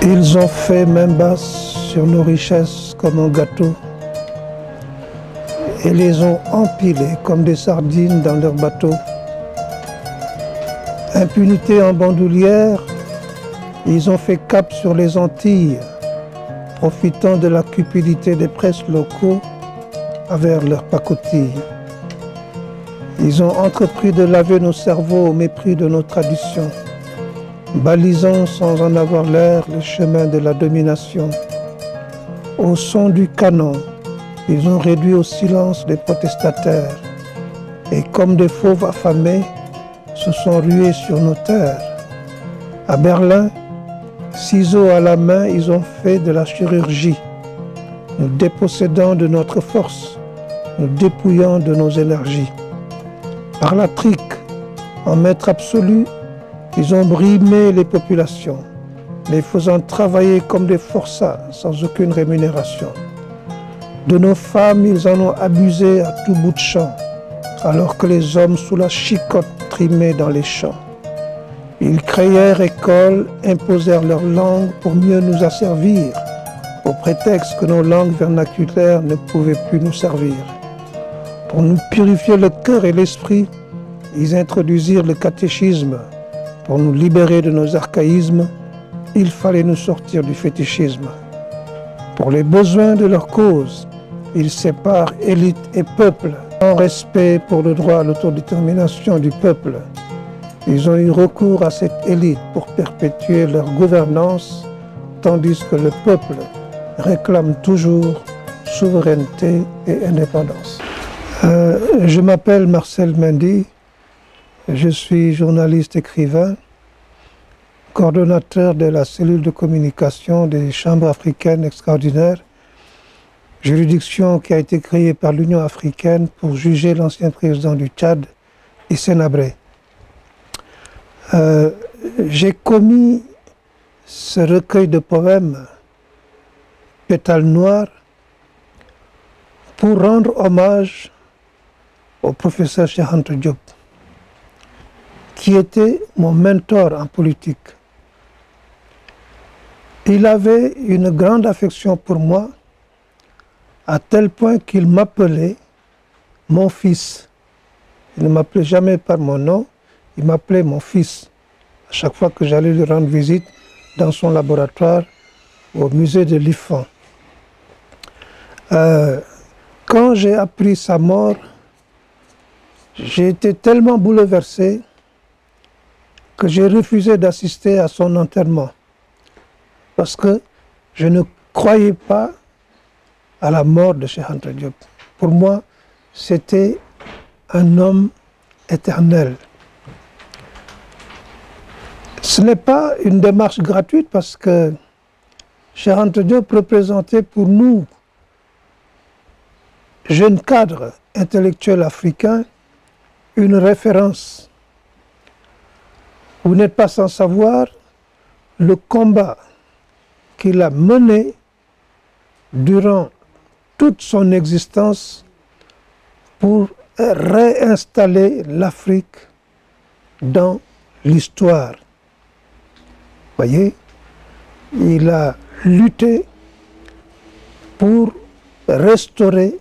Ils ont fait main basse sur nos richesses comme un gâteau et les ont empilées comme des sardines dans leur bateau. Impunité en bandoulière, ils ont fait cap sur les Antilles, profitant de la cupidité des presses locaux avec leur pacotille. Ils ont entrepris de laver nos cerveaux au mépris de nos traditions, balisant sans en avoir l'air le chemin de la domination. Au son du canon, ils ont réduit au silence les protestataires et comme des fauves affamés, se sont rués sur nos terres. À Berlin, ciseaux à la main, ils ont fait de la chirurgie, nous dépossédant de notre force, nous dépouillant de nos énergies. Par la trique, en maître absolu, ils ont brimé les populations, les faisant travailler comme des forçats sans aucune rémunération. De nos femmes, ils en ont abusé à tout bout de champ, alors que les hommes sous la chicotte trimaient dans les champs. Ils créèrent écoles, imposèrent leur langue pour mieux nous asservir, au prétexte que nos langues vernaculaires ne pouvaient plus nous servir. Pour nous purifier le cœur et l'esprit, ils introduisirent le catéchisme. Pour nous libérer de nos archaïsmes, il fallait nous sortir du fétichisme. Pour les besoins de leur cause, ils séparent élite et peuple, en respect pour le droit à l'autodétermination du peuple. Ils ont eu recours à cette élite pour perpétuer leur gouvernance, tandis que le peuple réclame toujours souveraineté et indépendance. Je m'appelle Marcel Mendy, je suis journaliste écrivain, coordonnateur de la cellule de communication des Chambres africaines extraordinaires, juridiction qui a été créée par l'Union africaine pour juger l'ancien président du Tchad, Hissène Habré. J'ai commis ce recueil de poèmes, Pétales noirs, pour rendre hommage au professeur Cheikh Anta Diop, qui était mon mentor en politique. Il avait une grande affection pour moi, à tel point qu'il m'appelait mon fils. Il ne m'appelait jamais par mon nom, il m'appelait mon fils. À chaque fois que j'allais lui rendre visite dans son laboratoire au musée de l'IFAN. Quand j'ai appris sa mort, j'ai été tellement bouleversé que j'ai refusé d'assister à son enterrement parce que je ne croyais pas à la mort de Cheikh Anta Diop. Pour moi, c'était un homme éternel. Ce n'est pas une démarche gratuite parce que Cheikh Anta Diop représentait pour nous, jeunes cadres intellectuels africains, une référence. Vous n'êtes pas sans savoir le combat qu'il a mené durant toute son existence pour réinstaller l'Afrique dans l'histoire. Voyez, il a lutté pour restaurer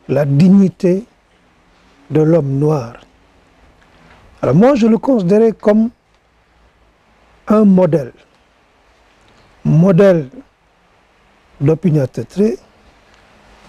la dignité de l'homme noir. Alors moi, je le considérais comme un modèle d'opiniâtreté,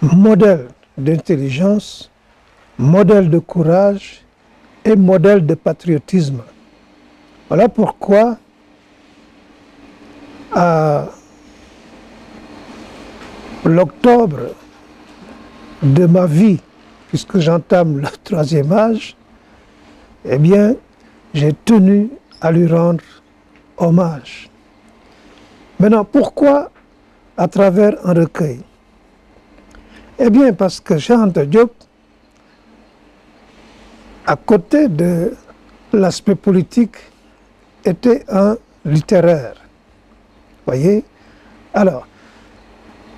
modèle d'intelligence, modèle de courage et modèle de patriotisme. Voilà pourquoi à l'octobre de ma vie, puisque j'entame le 3e âge, eh bien, j'ai tenu à lui rendre hommage. Maintenant, pourquoi à travers un recueil? Eh bien, parce que Cheikh Anta Diop, à côté de l'aspect politique, était un littéraire. Voyez? Alors,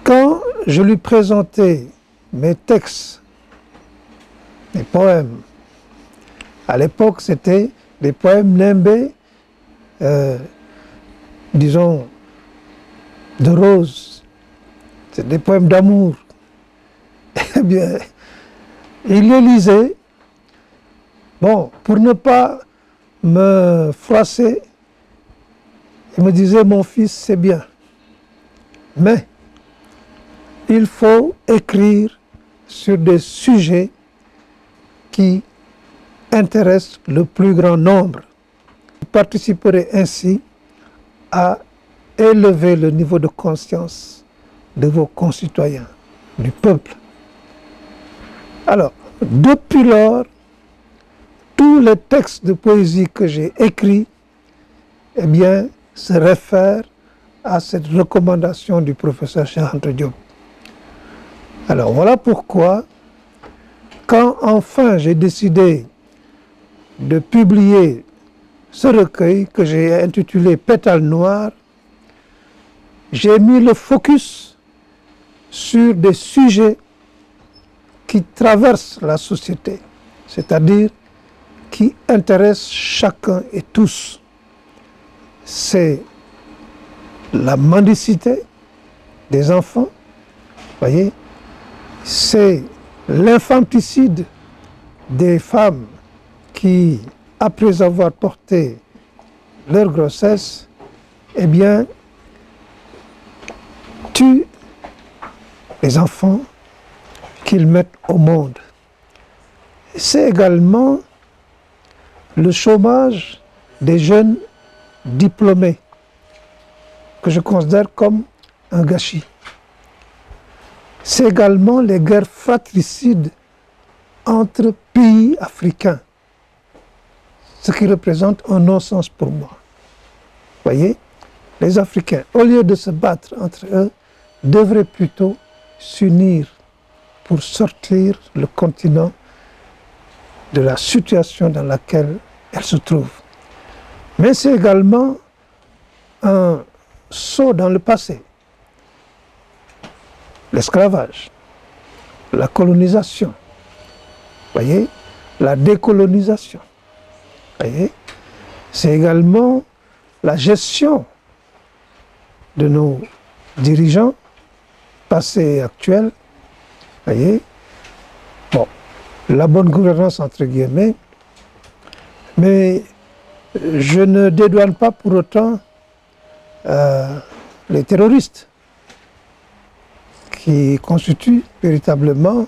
quand je lui présentais mes textes, mes poèmes, à l'époque, c'était des poèmes nimbés, disons, de roses, c'est des poèmes d'amour. Eh bien, il les lisait. Bon, pour ne pas me froisser, il me disait, mon fils, c'est bien, mais il faut écrire sur des sujets qui intéressent le plus grand nombre. Vous participerez ainsi à élever le niveau de conscience de vos concitoyens, du peuple. Alors, depuis lors, tous les textes de poésie que j'ai écrits, eh bien, se réfèrent à cette recommandation du professeur Cheikh Anta Diop. Alors, voilà pourquoi, quand enfin j'ai décidé de publier ce recueil que j'ai intitulé Pétales noirs, j'ai mis le focus sur des sujets qui traversent la société, c'est-à-dire qui intéressent chacun et tous. C'est la mendicité des enfants, voyez, c'est l'infanticide des femmes qui, après avoir porté leur grossesse, eh bien, tuent les enfants qu'ils mettent au monde. C'est également le chômage des jeunes diplômés, que je considère comme un gâchis. C'est également les guerres fratricides entre pays africains, ce qui représente un non-sens pour moi. Voyez, les Africains, au lieu de se battre entre eux, devraient plutôt s'unir pour sortir le continent de la situation dans laquelle elle se trouve. Mais c'est également un saut dans le passé. L'esclavage, la colonisation, voyez, la décolonisation, voyez, c'est également la gestion de nos dirigeants, passés et actuels, voyez, bon, la bonne gouvernance entre guillemets, mais je ne dédouane pas pour autant les terroristes qui constituent véritablement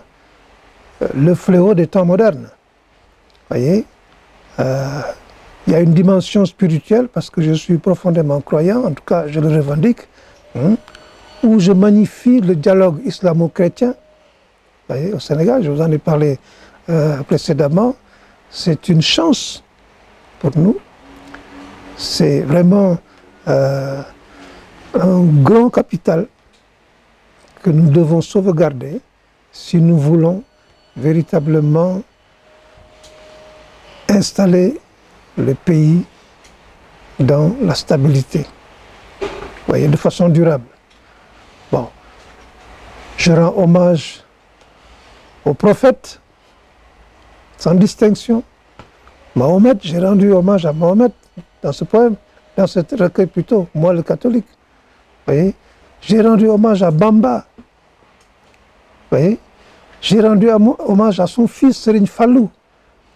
le fléau des temps modernes. Voyez, il y a une dimension spirituelle, parce que je suis profondément croyant, en tout cas je le revendique, où je magnifie le dialogue islamo-chrétien. Voyez, au Sénégal, je vous en ai parlé précédemment, c'est une chance pour nous. C'est vraiment un grand capital que nous devons sauvegarder si nous voulons véritablement installer le pays dans la stabilité, vous voyez, de façon durable. Bon, je rends hommage aux prophètes, sans distinction. Mahomet, j'ai rendu hommage à Mahomet dans ce poème, dans ce recueil plutôt, moi le catholique. Vous voyez, j'ai rendu hommage à Bamba. Vous voyez, j'ai rendu hommage à son fils Serigne Fallou,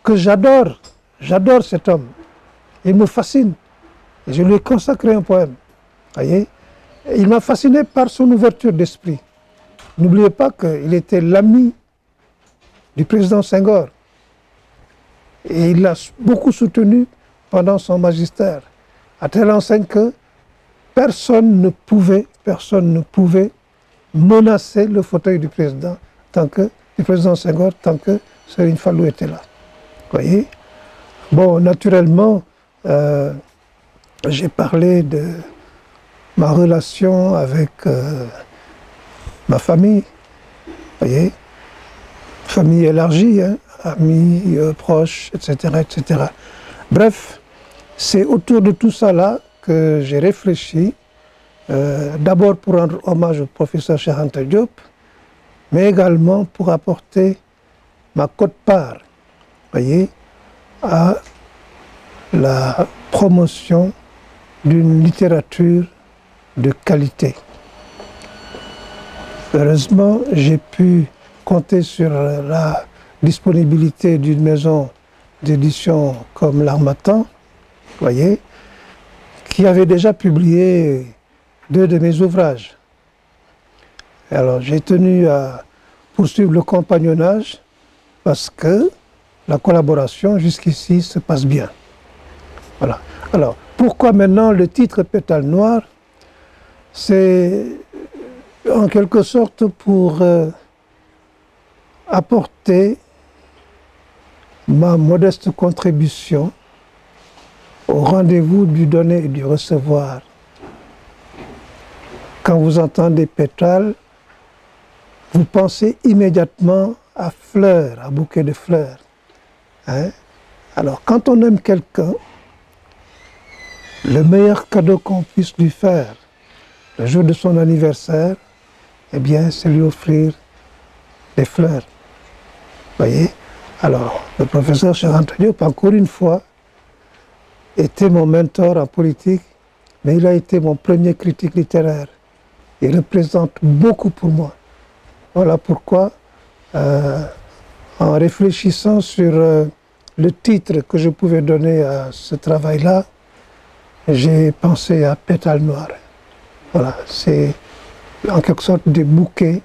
que j'adore. J'adore cet homme. Il me fascine. Et je lui ai consacré un poème. Vous voyez, il m'a fasciné par son ouverture d'esprit. N'oubliez pas qu'il était l'ami du président Senghor. Et il l'a beaucoup soutenu pendant son magistère, à telle enseigne que personne ne pouvait menacer le fauteuil du président Senghor tant que Serigne Fallou était là. Vous voyez? Bon, naturellement, j'ai parlé de ma relation avec ma famille, vous voyez, famille élargie, hein, amis, proches, etc., etc. Bref, c'est autour de tout ça là que j'ai réfléchi, d'abord pour rendre hommage au professeur Cheikh Anta Diop, mais également pour apporter ma quote-part, voyez, à la promotion d'une littérature de qualité. Heureusement, j'ai pu compter sur la disponibilité d'une maison d'édition comme l'Harmattan, voyez, qui avait déjà publié 2 de mes ouvrages. Alors j'ai tenu à poursuivre le compagnonnage parce que la collaboration jusqu'ici se passe bien. Voilà. Alors, pourquoi maintenant le titre Pétales noirs? C'est en quelque sorte pour apporter ma modeste contribution au rendez-vous du donner et du recevoir. Quand vous entendez pétales, vous pensez immédiatement à fleurs, à bouquet de fleurs. Hein? Alors, quand on aime quelqu'un, le meilleur cadeau qu'on puisse lui faire le jour de son anniversaire, eh bien, c'est lui offrir des fleurs. Voyez? Alors, le professeur Cheikh Anta Diop, encore une fois, était mon mentor en politique, mais il a été mon premier critique littéraire. Il représente beaucoup pour moi. Voilà pourquoi, en réfléchissant sur le titre que je pouvais donner à ce travail-là, j'ai pensé à Pétales noirs. Voilà, c'est en quelque sorte des bouquets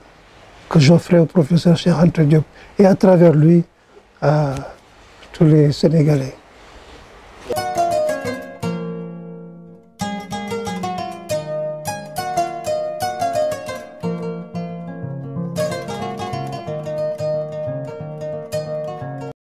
que j'offrais au professeur Cheikh Anta Diop et à travers lui à tous les Sénégalais.